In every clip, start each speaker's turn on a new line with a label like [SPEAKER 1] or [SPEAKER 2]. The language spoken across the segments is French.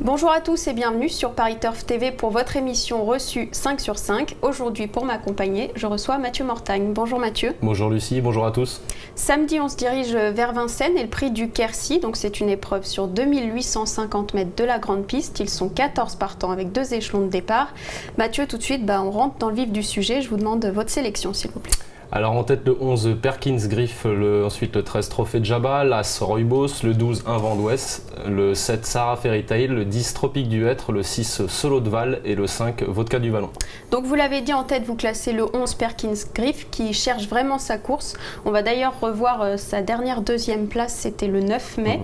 [SPEAKER 1] Bonjour à tous et bienvenue sur Paris Turf TV pour votre émission reçue 5 sur 5. Aujourd'hui, pour m'accompagner, je reçois Mathieu Mortagne. Bonjour Mathieu.
[SPEAKER 2] Bonjour Lucie, bonjour à tous.
[SPEAKER 1] Samedi, on se dirige vers Vincennes et le prix du Quercy. Donc c'est une épreuve sur 2850 mètres de la grande piste. Ils sont 14 partants avec 2 échelons de départ. Mathieu, tout de suite, on rentre dans le vif du sujet. Je vous demande votre sélection, s'il vous plaît.
[SPEAKER 2] Alors en tête le 11 Perkins Griff, ensuite le 13 Trophée de Jabba, l'As Rooibos, le 12 Un Vent d'Ouest, le 7 Sarah Fairy Tale, le 10 Tropique du Hêtre, le 6 Solo de Val et le 5 Vodka du Vallon.
[SPEAKER 1] Donc vous l'avez dit, en tête vous classez le 11 Perkins Griff qui cherche vraiment sa course. On va d'ailleurs revoir sa dernière deuxième place, c'était le 9 mai.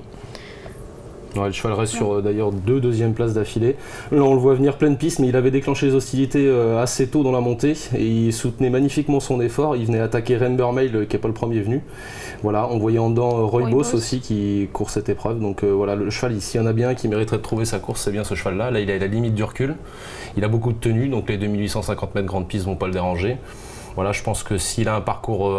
[SPEAKER 2] Ouais, le cheval reste sur d'ailleurs 2 deuxièmes places d'affilée. Là on le voit venir pleine piste, mais il avait déclenché les hostilités assez tôt dans la montée et il soutenait magnifiquement son effort. Il venait attaquer Rainbow Mail qui n'est pas le premier venu. Voilà, on voyait en dedans Rooibos aussi qui court cette épreuve. Donc voilà, le cheval ici, il y en a bien qui mériterait de trouver sa course, c'est bien ce cheval là. Là il a la limite du recul, il a beaucoup de tenue, donc les 2850 mètres grande piste ne vont pas le déranger. Voilà, je pense que s'il a un parcours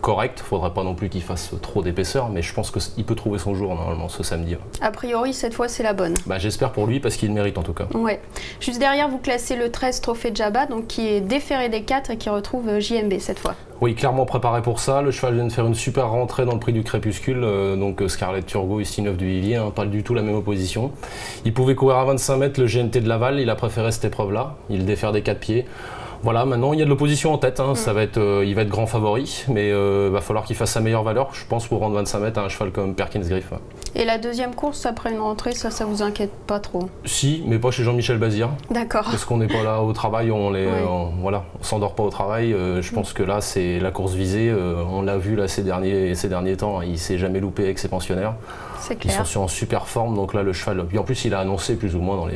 [SPEAKER 2] correct, il ne faudrait pas non plus qu'il fasse trop d'épaisseur, mais je pense qu'il peut trouver son jour normalement ce samedi.
[SPEAKER 1] A priori, cette fois, c'est la bonne.
[SPEAKER 2] J'espère pour lui parce qu'il le mérite en tout cas.
[SPEAKER 1] Ouais. Juste derrière, vous classez le 13 Trophée de Jabba, donc qui est déféré des 4 et qui retrouve JMB cette fois.
[SPEAKER 2] Oui, clairement préparé pour ça. Le cheval vient de faire une super rentrée dans le prix du Crépuscule, donc Scarlett Turgot, ici 9 du Vivier, pas du tout la même opposition. Il pouvait courir à 25 mètres le GNT de Laval, il a préféré cette épreuve-là, il défère des 4 pieds. Voilà, maintenant il y a de l'opposition en tête, ça va être, il va être grand favori, mais va falloir qu'il fasse sa meilleure valeur, je pense, pour rendre 25 mètres à un cheval comme Perkins Griff.
[SPEAKER 1] Et la deuxième course après une rentrée, ça vous inquiète pas trop?
[SPEAKER 2] Si, mais pas chez Jean-Michel Bazir.
[SPEAKER 1] D'accord.
[SPEAKER 2] Parce qu'on n'est pas là au travail, on s'endort pas au travail. Je pense que là c'est la course visée, on l'a vu là ces derniers temps, il s'est jamais loupé avec ses pensionnaires. Ils sont en super forme, donc là le cheval, puis en plus il a annoncé plus ou moins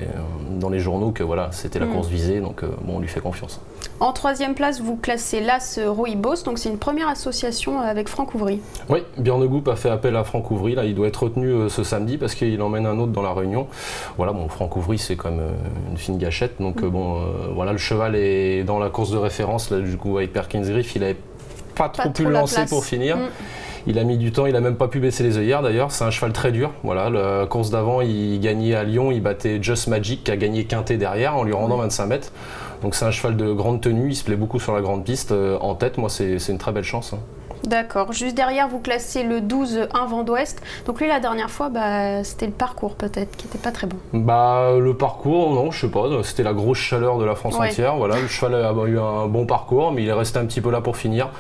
[SPEAKER 2] dans les journaux que voilà, c'était la course visée, donc bon, on lui fait confiance.
[SPEAKER 1] En troisième place, vous classez l'As Rooibos, donc c'est une première association avec Franck Ouvry.
[SPEAKER 2] Oui, Björn a fait appel à Franck Ouvry, là il doit être retenu ce samedi parce qu'il emmène un autre dans la Réunion. Voilà, bon, Franck Ouvry c'est comme une fine gâchette, donc voilà, le cheval est dans la course de référence, là du coup avec Perkins Griff, il n'avait pas trop pu le lancer pour finir. Il a mis du temps, il n'a même pas pu baisser les œillères d'ailleurs, c'est un cheval très dur. Voilà, la course d'avant, il gagnait à Lyon, il battait Just Magic qui a gagné quinté derrière en lui rendant 25 mètres. Donc c'est un cheval de grande tenue, il se plaît beaucoup sur la grande piste. En tête, moi c'est une très belle chance.
[SPEAKER 1] D'accord, juste derrière vous classez le 12 Un Vent d'Ouest. Donc lui la dernière fois, c'était le parcours peut-être qui n'était pas très bon.
[SPEAKER 2] Le parcours, non, je sais pas, c'était la grosse chaleur de la France entière. Voilà, le cheval a eu un bon parcours, mais il est resté un petit peu là pour finir.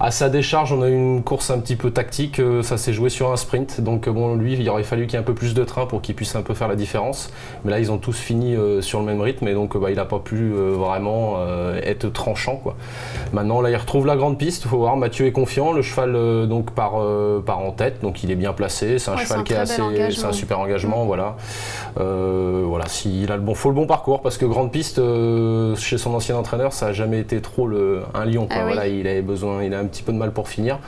[SPEAKER 2] À sa décharge, on a eu une course un petit peu tactique, ça s'est joué sur un sprint, donc bon, lui, il aurait fallu qu'il y ait un peu plus de train pour qu'il puisse un peu faire la différence. Mais là, ils ont tous fini sur le même rythme, et donc il n'a pas pu vraiment être tranchant, quoi. Maintenant, là, il retrouve la grande piste, il faut voir, Mathieu est confiant, le cheval donc part en tête, donc il est bien placé, c'est un cheval qui est assez, c'est un super engagement, voilà. Voilà, s'il a faut le bon parcours, parce que grande piste, chez son ancien entraîneur, ça n'a jamais été trop un lion, quoi. Voilà, il avait besoin, il a un petit peu de mal pour finir.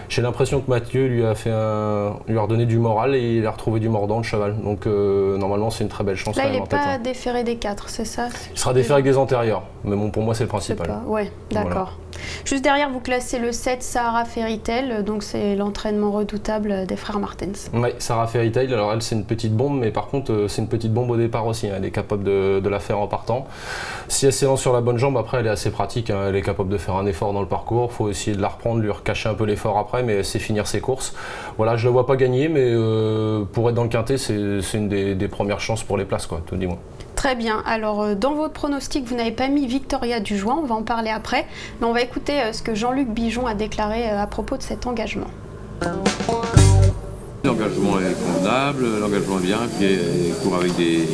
[SPEAKER 2] J'ai l'impression que Mathieu lui a redonné du moral et il a retrouvé du mordant le cheval. Donc normalement c'est une très belle chance.
[SPEAKER 1] Là il n'est pas déféré des 4, c'est ça?
[SPEAKER 2] Il sera déféré avec des antérieurs, mais bon, pour moi c'est le principal.
[SPEAKER 1] Ouais, d'accord. Voilà. Juste derrière vous classez le 7 Sarah Fairy Tale, donc c'est l'entraînement redoutable des frères Martens.
[SPEAKER 2] Oui, Sarah Fairy Tale, alors elle c'est une petite bombe, mais par contre c'est une petite bombe au départ aussi, elle est capable de la faire en partant. Si elle s'élance sur la bonne jambe, après elle est assez pratique, elle est capable de faire un effort dans le parcours, il faut essayer de la reprendre, lui recacher un peu l'effort après, mais c'est finir ses courses. Voilà, je ne la vois pas gagner, mais pour être dans le quintet, c'est une des premières chances pour les places, quoi, tout dis-moi.
[SPEAKER 1] Très bien, alors dans votre pronostic, vous n'avez pas mis Victoria Dujoin, on va en parler après, mais on va écouter ce que Jean-Luc Bijon a déclaré à propos de cet engagement.
[SPEAKER 3] L'engagement est convenable, l'engagement est bien, et puis elle court avec des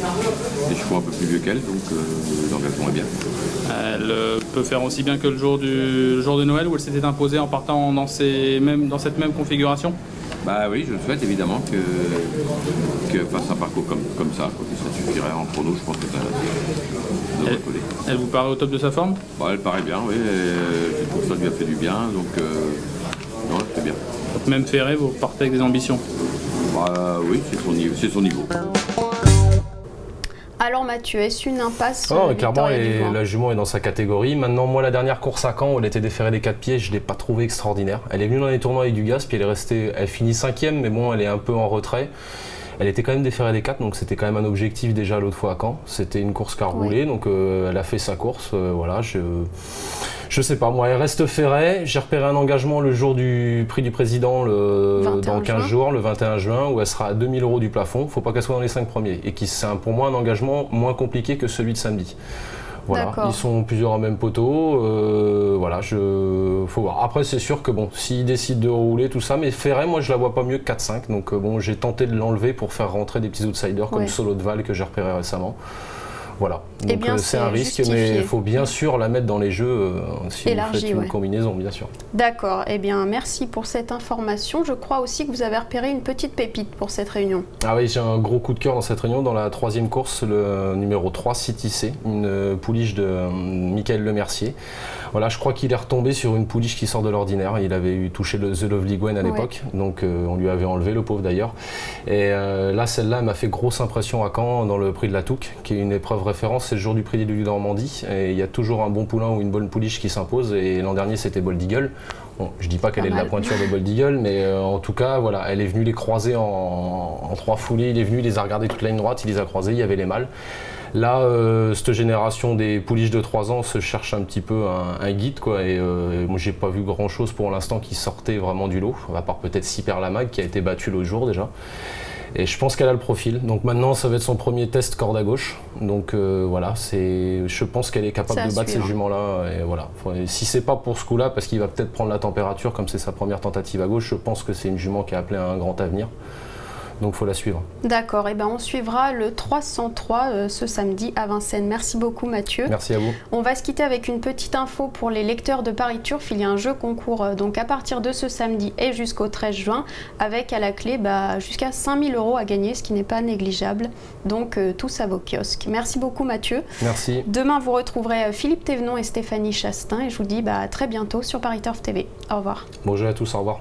[SPEAKER 3] chevaux un peu plus vieux qu'elle, donc l'engagement est bien.
[SPEAKER 4] Elle peut faire aussi bien que le jour de Noël où elle s'était imposée en partant dans cette même configuration?
[SPEAKER 3] Bah oui, je le souhaite évidemment que fasse un parcours comme ça, ça suffirait en chrono, je pense que ça devrait coller.
[SPEAKER 4] Elle vous paraît au top de sa forme?
[SPEAKER 3] Elle paraît bien, oui, c'est pour ça que lui a fait du bien, donc non, c'est bien.
[SPEAKER 4] Donc même ferré, vous partez avec des ambitions?
[SPEAKER 3] Oui, c'est son niveau.
[SPEAKER 1] Alors Mathieu, est-ce une impasse?
[SPEAKER 2] Clairement, la jument est dans sa catégorie. Maintenant, moi, la dernière course à Caen où elle était déférée des 4 pieds, je ne l'ai pas trouvée extraordinaire. Elle est venue dans les tournois avec du Gaz, puis elle finit 5e, mais bon, elle est un peu en retrait. Elle était quand même déférée des 4, donc c'était quand même un objectif déjà l'autre fois à Caen. C'était une course quart roulée, donc elle a fait sa course. Voilà, je sais pas, moi elle reste ferrée. J'ai repéré un engagement le jour du prix du président dans 15 jours, le 21 juin, où elle sera à 2000 € du plafond. Faut pas qu'elle soit dans les 5 premiers. Et c'est pour moi un engagement moins compliqué que celui de samedi. Voilà, ils sont plusieurs en même poteau, voilà, faut voir. Après c'est sûr que bon, s'ils décident de rouler tout ça, mais Ferret, moi je la vois pas mieux que 4-5, donc bon, j'ai tenté de l'enlever pour faire rentrer des petits outsiders comme Solo de Val que j'ai repéré récemment. Voilà, donc c'est un risque, mais il faut bien sûr la mettre dans les jeux si vous faites une combinaison, bien sûr.
[SPEAKER 1] D'accord, eh bien merci pour cette information. Je crois aussi que vous avez repéré une petite pépite pour cette réunion.
[SPEAKER 2] Ah oui, j'ai un gros coup de cœur dans cette réunion, dans la 3e course, le numéro 3, City C, une pouliche de Michael Lemercier. Voilà, je crois qu'il est retombé sur une pouliche qui sort de l'ordinaire. Il avait touché le The Lovely Gwen à l'époque, donc on lui avait enlevé, le pauvre d'ailleurs. Et là, celle-là, elle m'a fait grosse impression à Caen dans le prix de la Touque, qui est une épreuve référence, c'est le jour du prix du Normandie. Et il y a toujours un bon poulain ou une bonne pouliche qui s'impose. Et l'an dernier, c'était Bold Eagle. Bon, je dis pas qu'elle est de la pointure de Bold Eagle, mais en tout cas, voilà, elle est venue les croiser en 3 foulées. Il est venu, il les a regardés toute la ligne droite, il les a croisés, il y avait les mâles. Là, cette génération des pouliches de 3 ans se cherche un petit peu un guide, quoi. Et moi, j'ai pas vu grand chose pour l'instant qui sortait vraiment du lot, à part peut-être Cyper Lamag qui a été battu l'autre jour déjà. Et je pense qu'elle a le profil. Donc maintenant, ça va être son premier test corde à gauche. Donc voilà, je pense qu'elle est capable de battre ces juments-là. Et voilà. Si c'est pas pour ce coup-là, parce qu'il va peut-être prendre la température, comme c'est sa première tentative à gauche, je pense que c'est une jument qui a appelé à un grand avenir. Donc il faut la suivre.
[SPEAKER 1] D'accord, et ben on suivra le 303 ce samedi à Vincennes. Merci beaucoup Mathieu.
[SPEAKER 2] Merci à vous.
[SPEAKER 1] On va se quitter avec une petite info pour les lecteurs de Paris Turf. Il y a un jeu concours donc à partir de ce samedi et jusqu'au 13 juin avec à la clé jusqu'à 5000 € à gagner, ce qui n'est pas négligeable. Donc tous à vos kiosques. Merci beaucoup Mathieu.
[SPEAKER 2] Merci.
[SPEAKER 1] Demain vous retrouverez Philippe Thévenon et Stéphanie Chastain et je vous dis à très bientôt sur Paris Turf TV. Au revoir.
[SPEAKER 2] Bonjour à tous, au revoir.